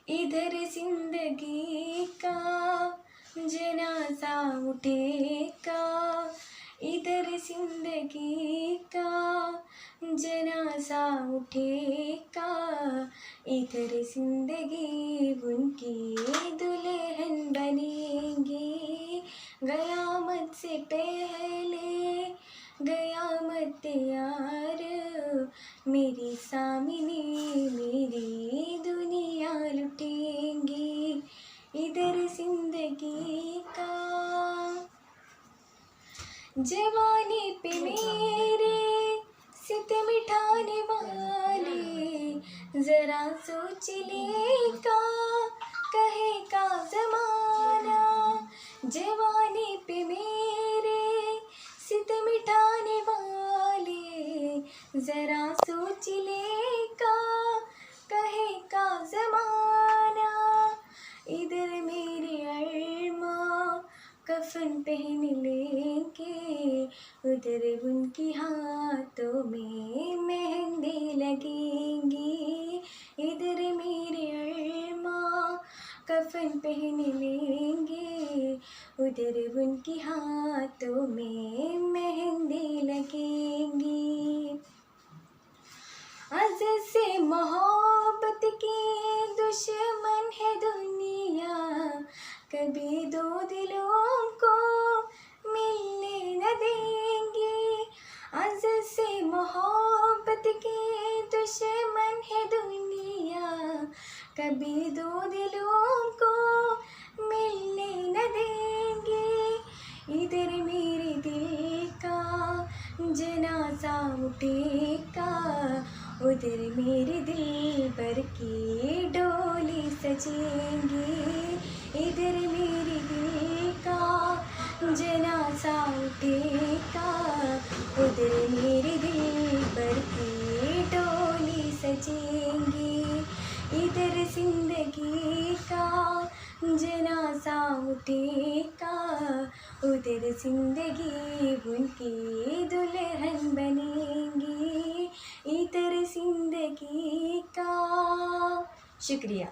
इधर जिंदगी का जनाजा उठेगा, इधर जिंदगी का जनाजा उठेगा, इधर जिंदगी उनकी दुल्हन बनेगी। क़यामत से पहले क़यामत यार, मेरी सामने मेरी दुनिया लुटेंगी। इधर जिंदगी का जवानी पे मेरे सितम मिटाने वाले, ज़रा सोच लेगा कहेगा ज़माना। जवानी पे मेरे सितम मिटाने वाले, ज़रा सोच लेगा कहेगा ज़माना। इधर मेरे अरमा कफन पहन लेंगे, उधर उनकी हाथों में मेहंदी लगेंगी। इधर मेरे अरमा कफन पहन लेंगे, उधर उनकी हाथों में मेहंदी लगेंगी। अज़ल से मोहब्बत की दुश्मन है दुनिया, कभी दो दिलों को मिलने न देंगे। अज़ल से मोहब्बत की दुश्मन है दुनिया, कभी दो दिलों को मिलने न देंगे। इधर मेरे दिल का जनाजा उठेगा, उधर मेरे दिलबर की डोली सजेंगी। इधर मेरे दिल का जनाजा उठेगा, उधर मेरे दिलबर की डोली सजेंगी। इधर जिंदगी का जनाजा उठेगा, उधर जिंदगी उनकी दुल्हन बनेगी। इधर जिंदगी का। शुक्रिया।